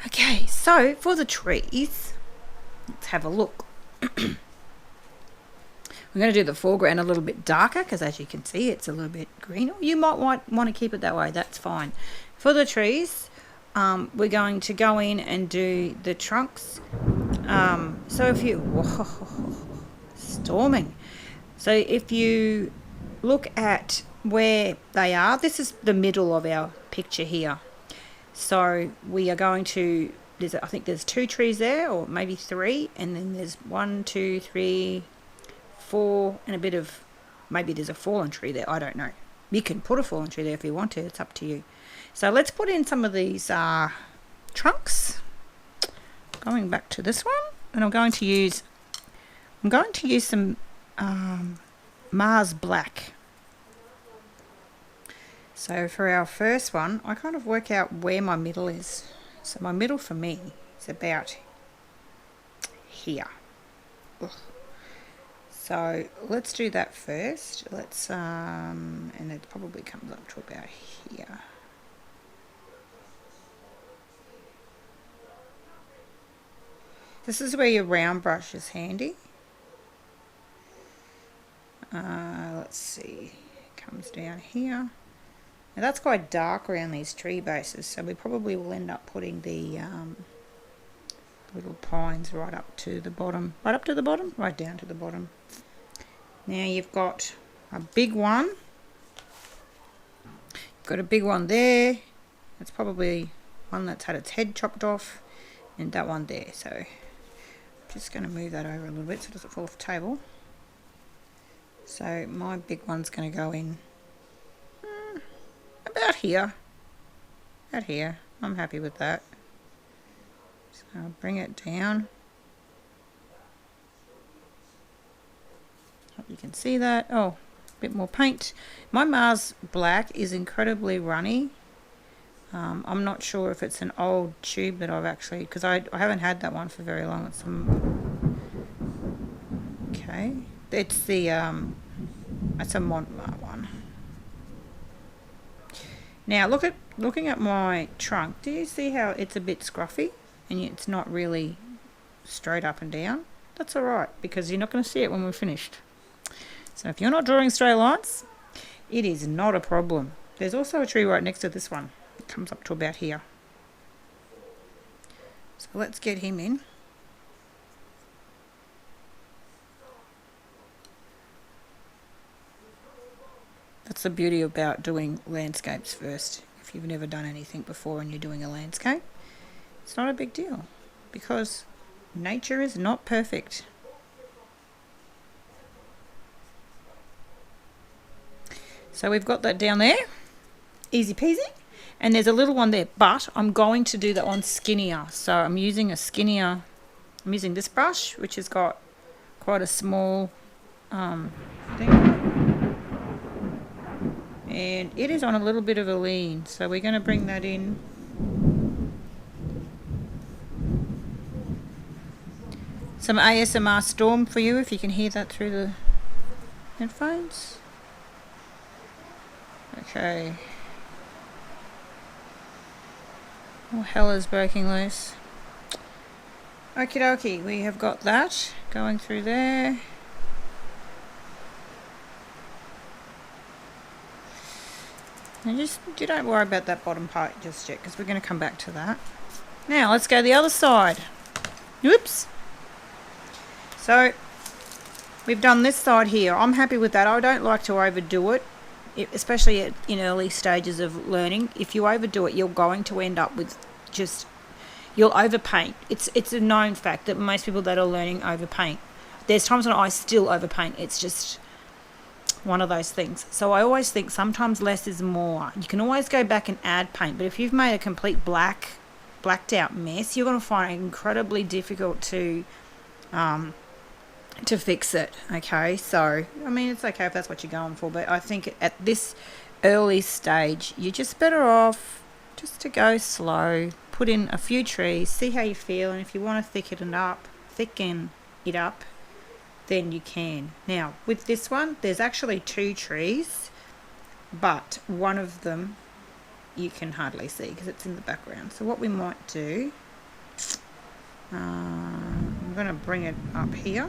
Okay, so for the trees, let's have a look. We're going to do the foreground a little bit darker because, as you can see, it's a little bit green. You might want to keep it that way. That's fine. For the trees, we're going to go in and do the trunks. So if you... Whoa, storming. So if you look at where they are, this is the middle of our picture here. So we are going to... I think there's 2 trees there, or maybe 3, and then there's 1, 2, 3, 4, and a bit of, maybe there's a fallen tree there, I don't know. You can put a fallen tree there if you want to, it's up to you. So let's put in some of these trunks. Going back to this one, and I'm going to use some Mars Black. So for our first one, I kind of work out where my middle is. So my middle for me is about here. Ugh. So let's do that first. Let's and it probably comes up to about here. This is where your round brush is handy. Let's see, it comes down here. Now that's quite dark around these tree bases, so we probably will end up putting the little pines right up to the bottom. Right up to the bottom? Right down to the bottom. Now you've got a big one. You've got a big one there. That's probably one that's had its head chopped off. And that one there. So I'm just going to move that over a little bit so it doesn't fall off the table. So my big one's going to go in about here. About here. I'm happy with that. So I'll bring it down. Hope you can see that. Oh, a bit more paint. My Mars Black is incredibly runny. I'm not sure if it's an old tube that I've actually, because I haven't had that one for very long. It's okay. It's the it's a Montmar one. Now looking at my trunk, do you see how it's a bit scruffy and it's not really straight up and down? That's alright, because you're not going to see it when we're finished. So if you're not drawing straight lines, it is not a problem. There's also a tree right next to this one. It comes up to about here. So let's get him in. That's the beauty about doing landscapes first. If you've never done anything before and you're doing a landscape, it's not a big deal because nature is not perfect. So we've got that down there, easy peasy, and there's a little one there, but I'm going to do that one skinnier. So I'm using this brush, which has got quite a small thing. And it is on a little bit of a lean, so we're going to bring that in. Some ASMR storm for you if you can hear that through the headphones. Okay. All hell is breaking loose. Okie dokie, we have got that going through there. And you don't worry about that bottom part just yet, because we're going to come back to that. Now let's go the other side. Whoops. So we've done this side here. I'm happy with that. I don't like to overdo it, especially in early stages of learning. If you overdo it, you're going to end up with you'll overpaint. It's a known fact that most people that are learning overpaint. There's times when I still overpaint. It's just one of those things. So I always think sometimes less is more. You can always go back and add paint, but if you've made a complete blacked out mess, you're going to find it incredibly difficult to fix it. Okay, so I mean, it's okay if that's what you're going for, but I think at this early stage you're just better off just to go slow, put in a few trees, see how you feel, and if you want to thicken it up, then you can. Now with this one, there's actually 2 trees, but one of them you can hardly see because it's in the background. So what we might do I'm going to bring it up here,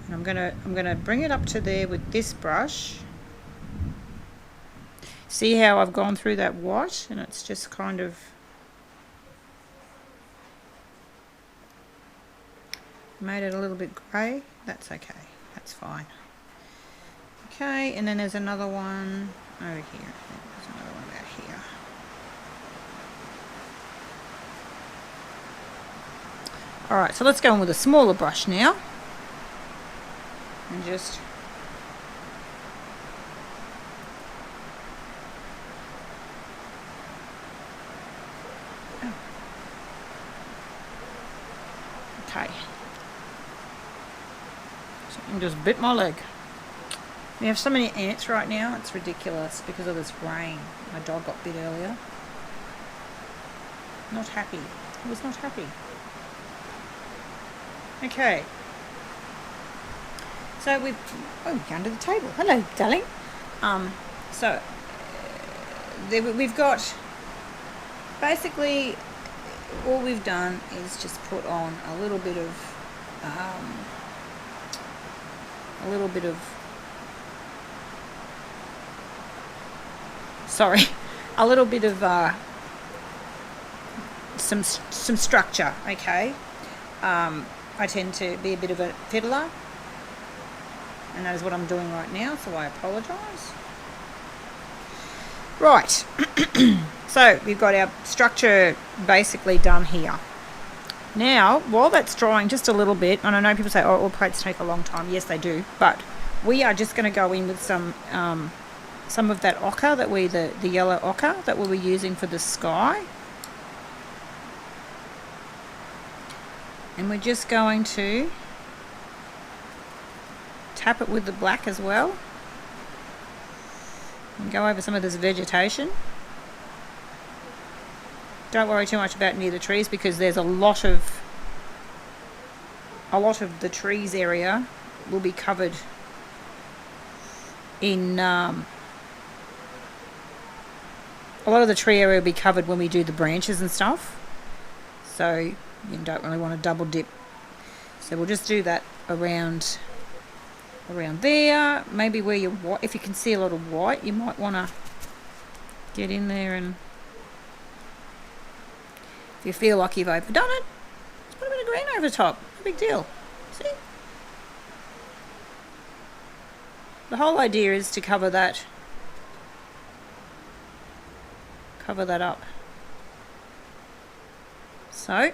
and I'm going to bring it up to there with this brush. See how I've gone through that white, and it's just kind of made it a little bit grey. That's okay, that's fine. Okay, and then there's another one over here. There's another one about here. Alright, so let's go in with a smaller brush now. And just okay. Something just bit my leg. We have so many ants right now, it's ridiculous because of this rain. My dog got bit earlier. Not happy. He was not happy. Okay. So we've gone to the table. Hello, darling. So we've got basically all we've done is just put on a little bit of some structure. Okay. I tend to be a bit of a fiddler, and that is what I'm doing right now, so I apologise. Right. So we've got our structure basically done here. Now, while that's drying just a little bit, and I know people say, oh, all plates take a long time. Yes, they do. But we are just going to go in with some of that ochre that the yellow ochre that we'll be using for the sky. And we're just going to tap it with the black as well. And go over some of this vegetation. Don't worry too much about near the trees because there's a lot of the trees area will be covered in a lot of the tree area will be covered when we do the branches and stuff. So you don't really want to double dip. So we'll just do that around there. Maybe where you're white, if you can see a lot of white, you might want to get in there, and if you feel like you've overdone it, just put a bit of green over the top. No big deal. See? The whole idea is to cover that up. So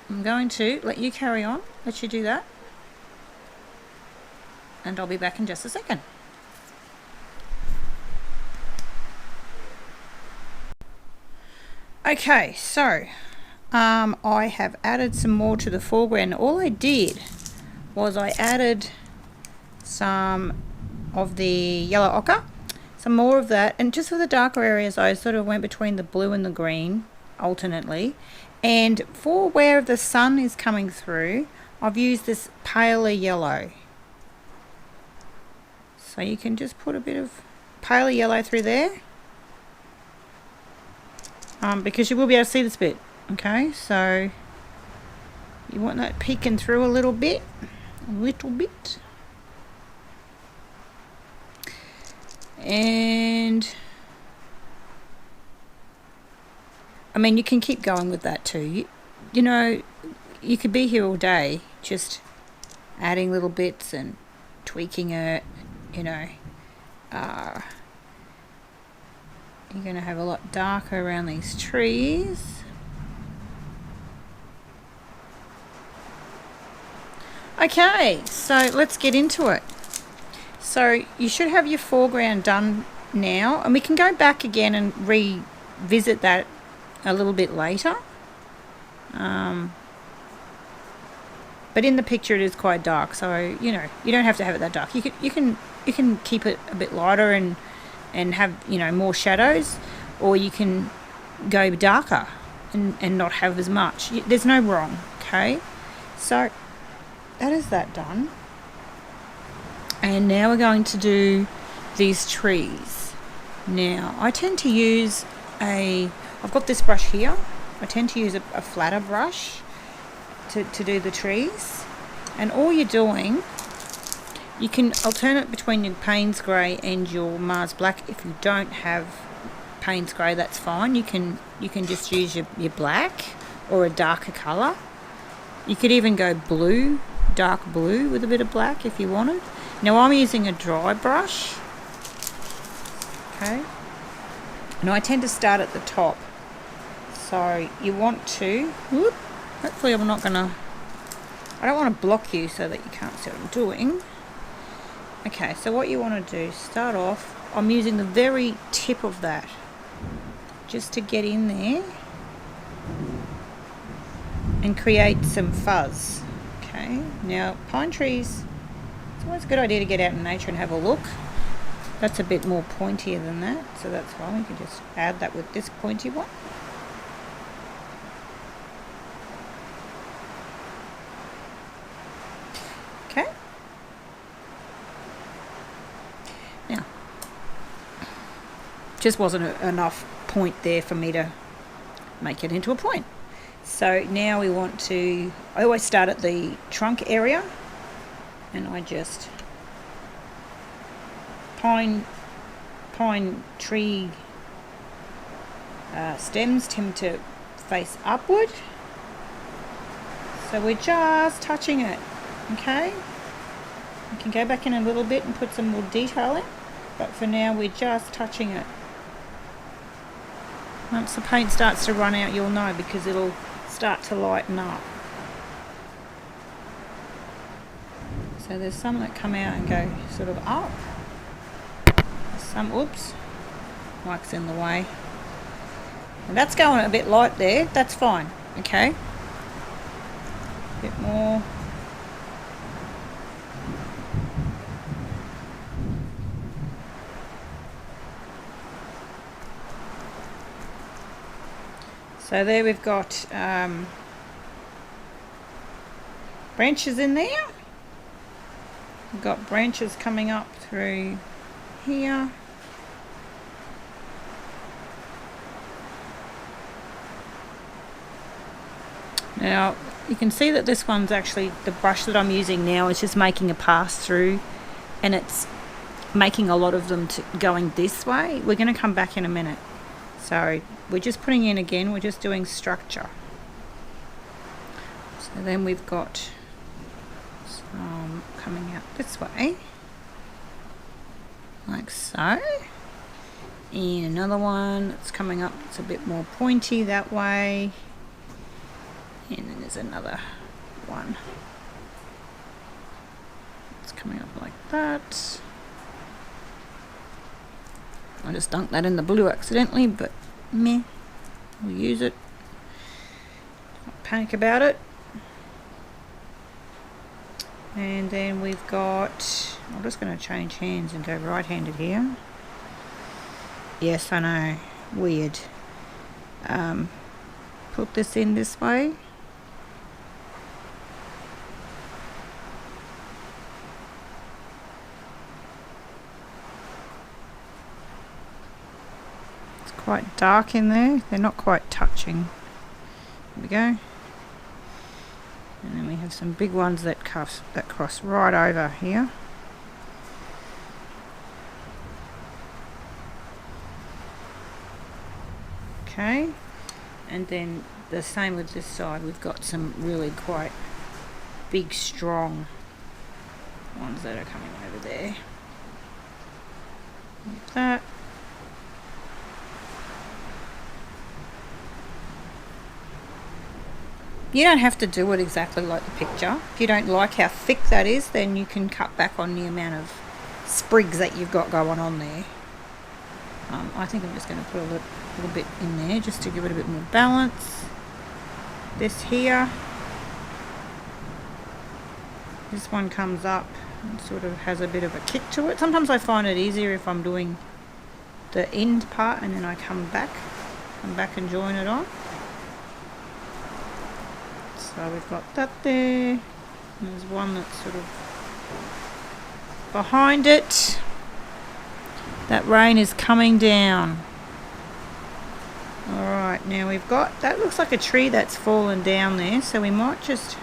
I'm going to let you carry on, let you do that, and I'll be back in just a second. Okay, so I have added some more to the foreground. All I did was I added some of the yellow ochre, some more of that, and just for the darker areas I sort of went between the blue and the green alternately. And for where the sun is coming through, I've used this paler yellow. So you can just put a bit of paler yellow through there. Because you will be able to see this bit. Okay, so you want that peeking through a little bit. And I mean, you can keep going with that too. You know, you could be here all day just adding little bits and tweaking it, you know. You're going to have a lot darker around these trees. Okay, so let's get into it. So you should have your foreground done now, and we can go back again and revisit that a little bit later. But in the picture it is quite dark, so you know you don't have to have it that dark. You can keep it a bit lighter and have, you know, more shadows, or you can go darker and not have as much. There's no wrong. Okay, so that is that done, and now we're going to do these trees. Now I tend to use I've got this brush here. I tend to use a flatter brush, to do the trees. And all you're doing, you can alternate between your Payne's Grey and your Mars Black. If you don't have Payne's Grey, that's fine. You can just use your black or a darker colour. You could even go blue, dark blue with a bit of black if you wanted. Now I'm using a dry brush. Okay. Now I tend to start at the top. So you want to, hopefully I'm not gonna, I don't want to block you so that you can't see what I'm doing. Okay, so what you want to do, start off, I'm using the very tip of that just to get in there and create some fuzz. Okay, now pine trees, it's always a good idea to get out in nature and have a look. That's a bit more pointier than that, so that's fine. We can just add that with this pointy one. Okay. Now, just wasn't enough point there for me to make it into a point. So now we want to, I always start at the trunk area and I just pine tree stems tend to face upward, so we're just touching it. Okay, we can go back in a little bit and put some more detail in, but for now we're just touching it. Once the paint starts to run out, you'll know because it'll start to lighten up. So there's some that come out and go sort of up. Some, oops, mic's in the way. And that's going a bit light there, that's fine, okay? A bit more. So there we've got branches in there. We've got branches coming up through here. Now you can see that this one's actually, the brush that I'm using now is just making a pass through and it's making a lot of them going this way. We're going to come back in a minute. So we're just putting in again, we're just doing structure. So then we've got some coming out this way, like so. And another one that's coming up, it's a bit more pointy that way. And then there's another one. It's coming up like that. I just dunked that in the blue accidentally, but meh, we'll use it. Don't panic about it. And then we've got, I'm just going to change hands and go right-handed here. Yes, I know, weird. Put this in this way. Quite dark in there, they're not quite touching. There we go. And then we have some big ones that cross right over here. Okay, and then the same with this side, we've got some really quite big strong ones that are coming over there. Like that. You don't have to do it exactly like the picture. If you don't like how thick that is, then you can cut back on the amount of sprigs that you've got going on there. I think I'm just going to put a little bit in there just to give it a bit more balance. This here, this one comes up and sort of has a bit of a kick to it. Sometimes I find it easier if I'm doing the end part and then I come back and join it on. So we've got that there. And there's one that's sort of behind it. That rain is coming down. Alright, now we've got, that looks like a tree that's fallen down there, so we might just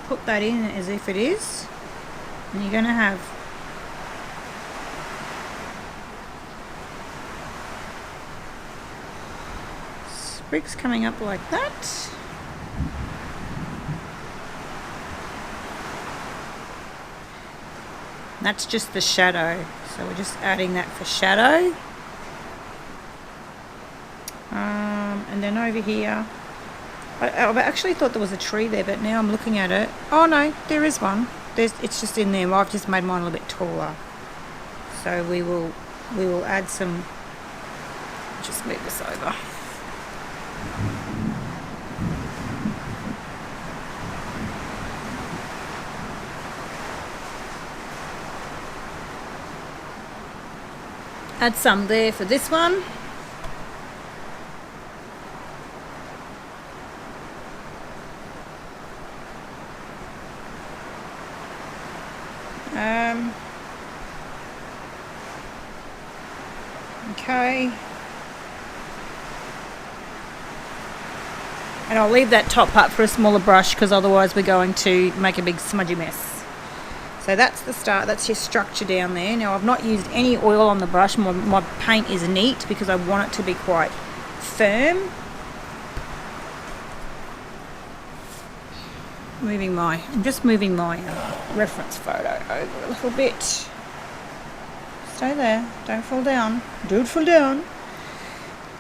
put that in as if it is. And you're going to have bricks coming up like that. That's just the shadow, so we're just adding that for shadow. And then over here, I actually thought there was a tree there, but now I'm looking at it. Oh no, there is one. It's just in there. I've just made mine a little bit taller. So we will add some. Just move this over. Add some there for this one. Okay. And I'll leave that top part for a smaller brush because otherwise we're going to make a big smudgy mess. So that's the start, that's your structure down there. Now I've not used any oil on the brush, my paint is neat because I want it to be quite firm. I'm just moving my reference photo over a little bit. Stay there, don't fall down, don't fall down.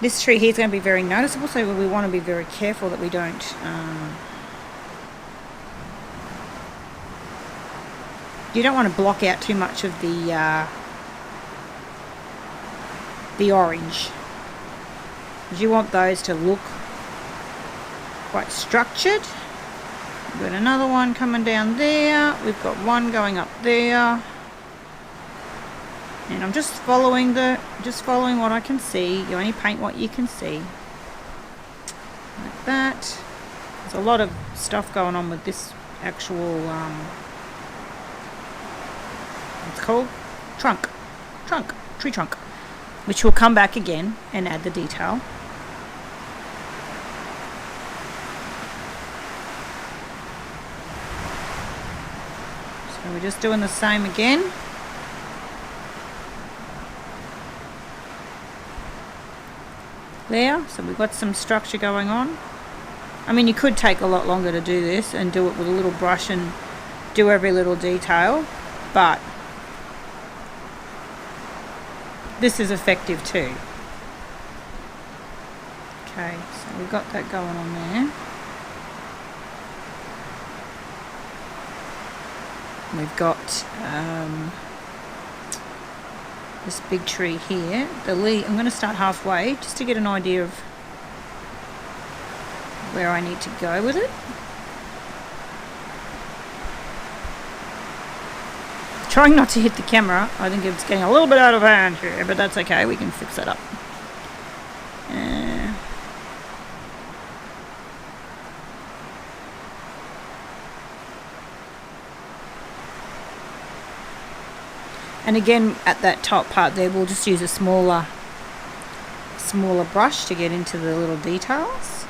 This tree here is going to be very noticeable, so we want to be very careful that we don't you don't want to block out too much of the orange. You want those to look quite structured. We've got another one coming down there. We've got one going up there. And I'm just following what I can see. You only paint what you can see. Like that. There's a lot of stuff going on with this actual it's called tree trunk, which will come back again and add the detail. So we're just doing the same again. There, so we've got some structure going on. I mean, you could take a lot longer to do this and do it with a little brush and do every little detail, but this is effective too. Okay, so we've got that going on there. We've got this big tree here. The leaf, I'm going to start halfway just to get an idea of where I need to go with it. Trying not to hit the camera. I think it's getting a little bit out of hand here, but that's okay. We can fix that up. And again, at that top part there, we'll just use a smaller brush to get into the little details.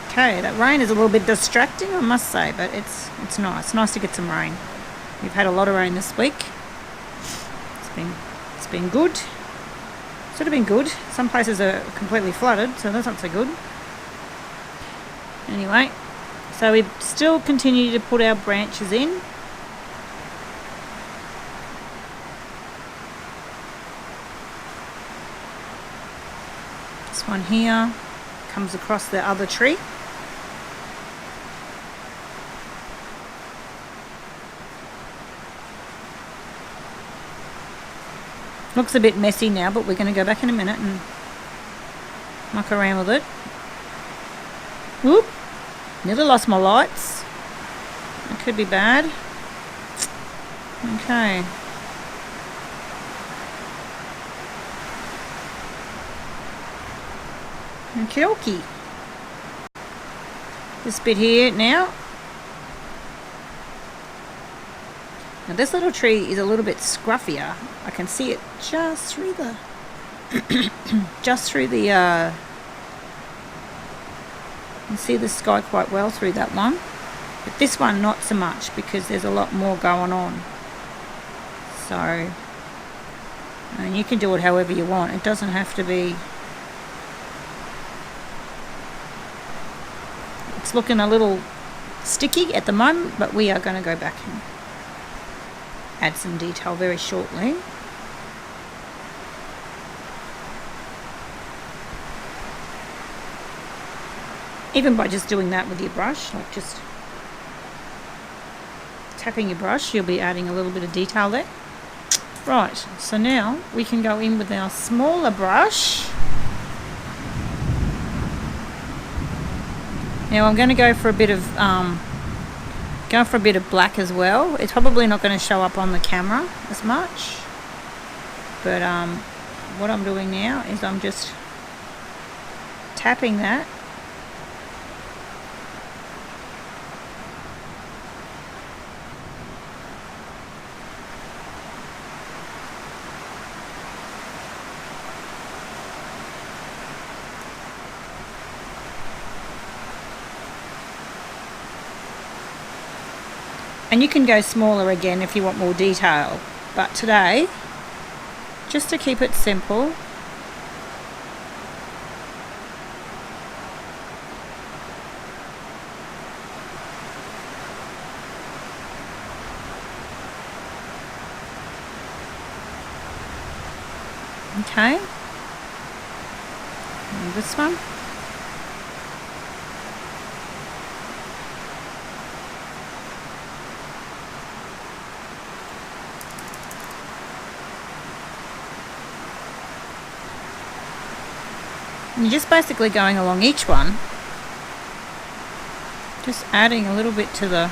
Okay, that rain is a little bit distracting, I must say, but it's nice. It's nice to get some rain. We've had a lot of rain this week. It's been good. Sort of been good. Some places are completely flooded, so that's not so good. Anyway, so we still continue to put our branches in. This one here comes across the other tree. Looks a bit messy now, but we're going to go back in a minute and muck around with it. Whoop! Nearly lost my lights. That could be bad. Okay. Okie dokie. This bit here now. Now this little tree is a little bit scruffier. I can see it just through the you can see the sky quite well through that one. But this one not so much, because there's a lot more going on. So, and you can do it however you want. It doesn't have to be. It's looking a little sticky at the moment, but we are going to go back and add some detail very shortly. Even by just doing that with your brush, like just tapping your brush, you'll be adding a little bit of detail there. Right, so now we can go in with our smaller brush. Now I'm going to go for a bit of black as well. It's probably not going to show up on the camera as much, but what I'm doing now is I'm just tapping that. And you can go smaller again if you want more detail, but today, just to keep it simple, okay, and this one. And you're just basically going along each one, just adding a little bit to the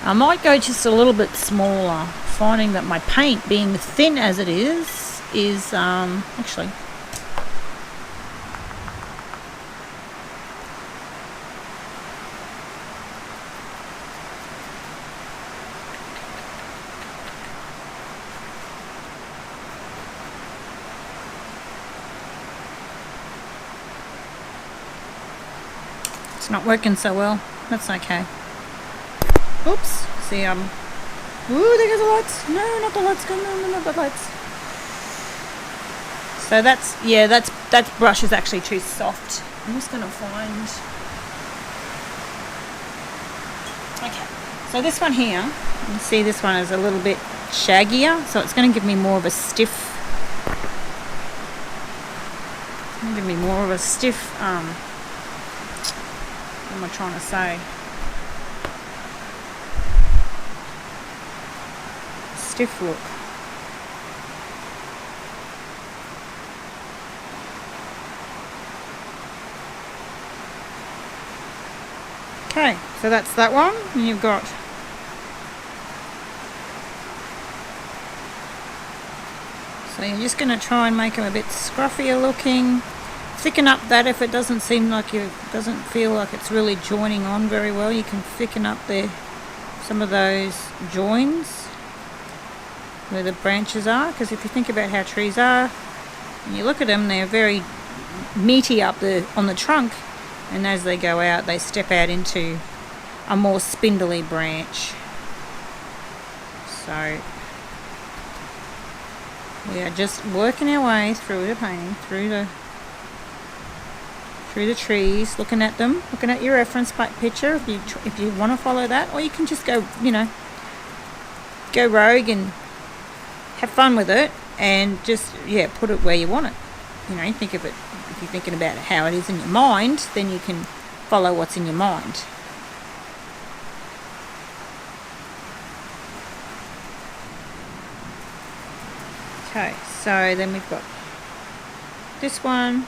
I might go just a little bit smaller, finding that my paint, being thin as it is actually, it's not working so well. That's okay. Oops. See, ooh, there goes the lights. No, not the lights. No, not the lights. So that brush is actually too soft. I'm just going to find. Okay. So this one here, you can see this one is a little bit shaggier. So it's going to give me more of a stiff. What am I trying to say? Stiff look. Okay, so that's that one, and you've got so you're just going to try and make them a bit scruffier looking. Thicken up that if it doesn't feel like it's really joining on very well. You can thicken up some of those joins where the branches are, because if you think about how trees are, and you look at them, they're very meaty up on the trunk, and as they go out, they step out into a more spindly branch. So we are just working our way through the painting, through the trees, looking at them, looking at your reference picture if you want to follow that, or you can just go rogue and have fun with it and just put it where you want it. Think of it, if you're thinking about how it is in your mind, then you can follow what's in your mind. Okay, so then we've got this one.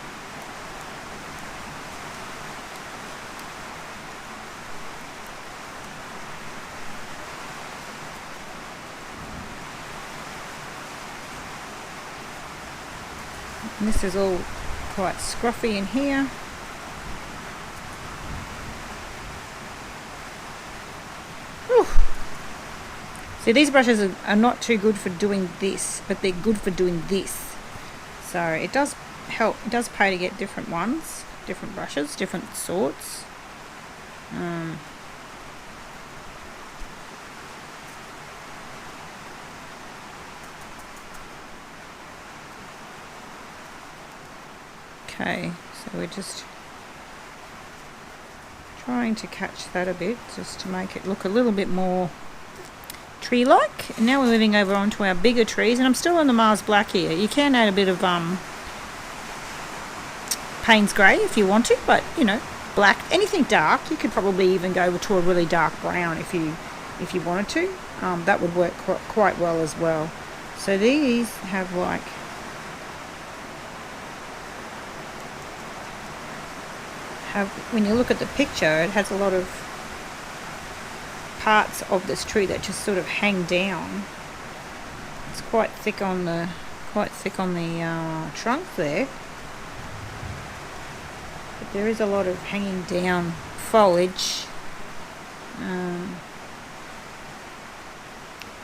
And this is all quite scruffy in here. Whew. See, these brushes are not too good for doing this, but they're good for doing this. So it does help, it does pay to get different ones, different brushes, different sorts. Okay, so we're just trying to catch that a bit, just to make it look a little bit more tree-like. And now we're moving over onto our bigger trees, and I'm still on the Mars Black here. You can add a bit of Payne's Grey if you want to, but you know, black, anything dark. You could probably even go to a really dark brown if you wanted to. That would work quite well as well. So these have like when you look at the picture, it has a lot of parts of this tree that just sort of hang down. It's quite thick on the trunk there, but there is a lot of hanging down foliage.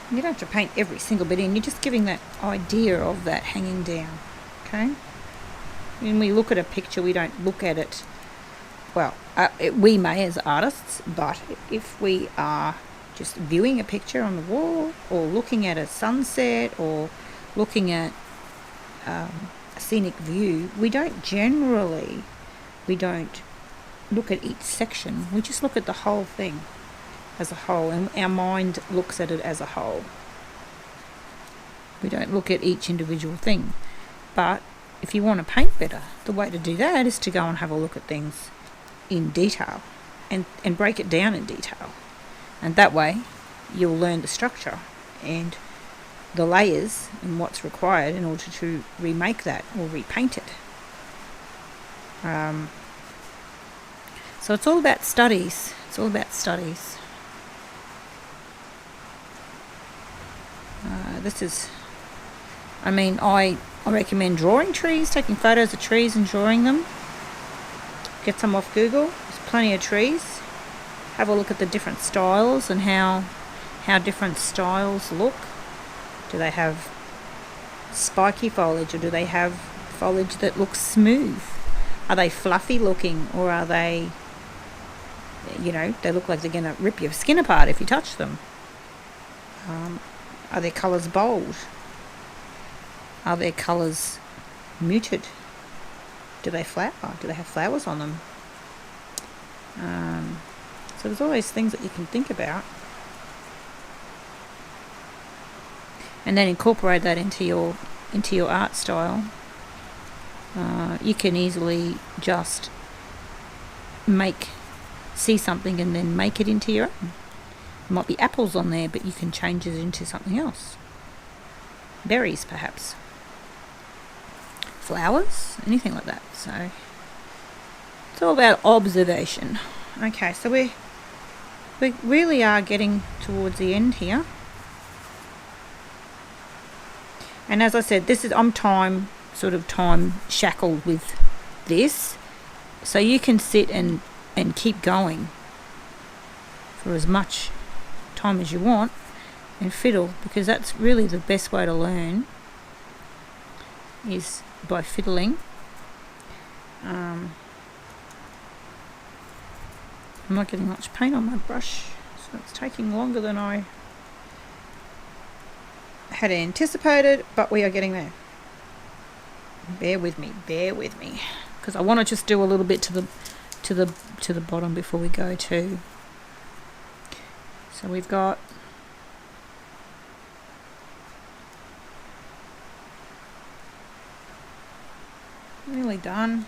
You don't have to paint every single bit in, you're just giving that idea of that hanging down. Okay, when we look at a picture, we don't look at it, well, we may as artists, but if we are just viewing a picture on the wall, or looking at a sunset, or looking at a scenic view, we don't look at each section. We just look at the whole thing as a whole, and our mind looks at it as a whole. We don't look at each individual thing. But if you want to paint better, the way to do that is to go and have a look at things in detail and break it down in detail, and that way you'll learn the structure and the layers and what's required in order to remake that or repaint it. So it's all about studies. I recommend drawing trees, taking photos of trees and drawing them. Get some off Google. There's plenty of trees. Have a look at the different styles and how different styles look. Do they have spiky foliage, or do they have foliage that looks smooth? Are they fluffy looking, or are they, they look like they're going to rip your skin apart if you touch them? Are their colours bold? Are their colours muted? Do they flower? Do they have flowers on them? So there's always things that you can think about, and then incorporate that into your art style. You can easily just see something and then make it into your own. There might be apples on there, but you can change it into something else. Berries, perhaps. Flowers, anything like that. So it's all about observation. Okay, so we really are getting towards the end here, and as I said, I'm time shackled with this, so you can sit and keep going for as much time as you want and fiddle, because that's really the best way to learn, is by fiddling. I'm not getting much paint on my brush, so it's taking longer than I had anticipated, but we are getting there. Bear with me, because I want to just do a little bit to the bottom before we go to. So we've got nearly done.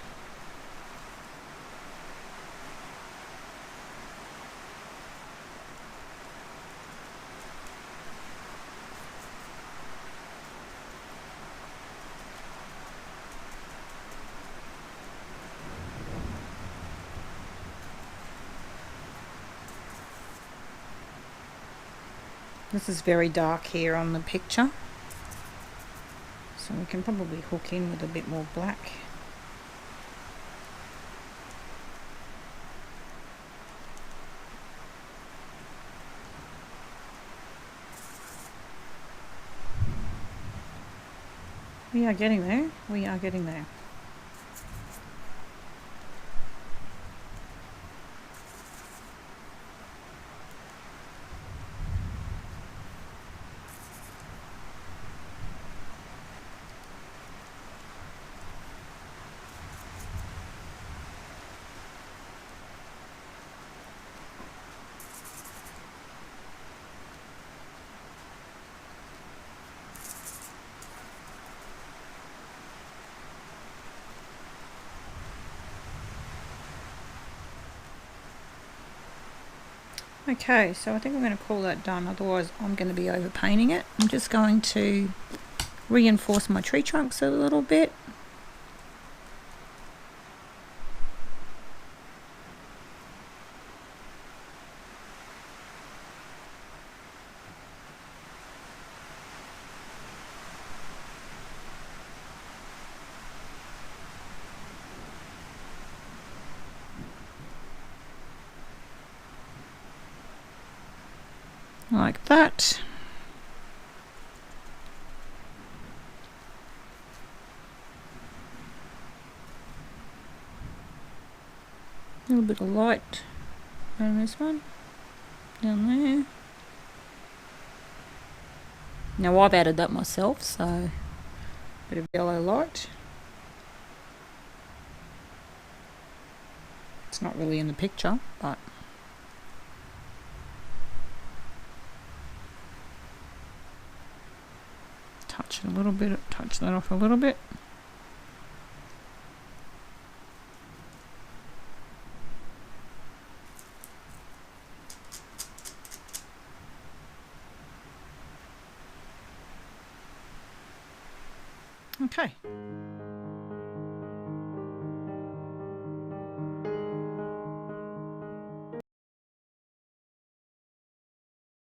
This is very dark here on the picture, So we can probably hook in with a bit more black. We are getting there. We are getting there. Okay, so I think I'm going to call that done, otherwise I'm going to be overpainting it. I'm just going to reinforce my tree trunks a little bit. Like that. A little bit of light on this one, down there. Now I've added that myself, so a bit of yellow light. It's not really in the picture, but touch it a little bit, touch that off a little bit. Okay.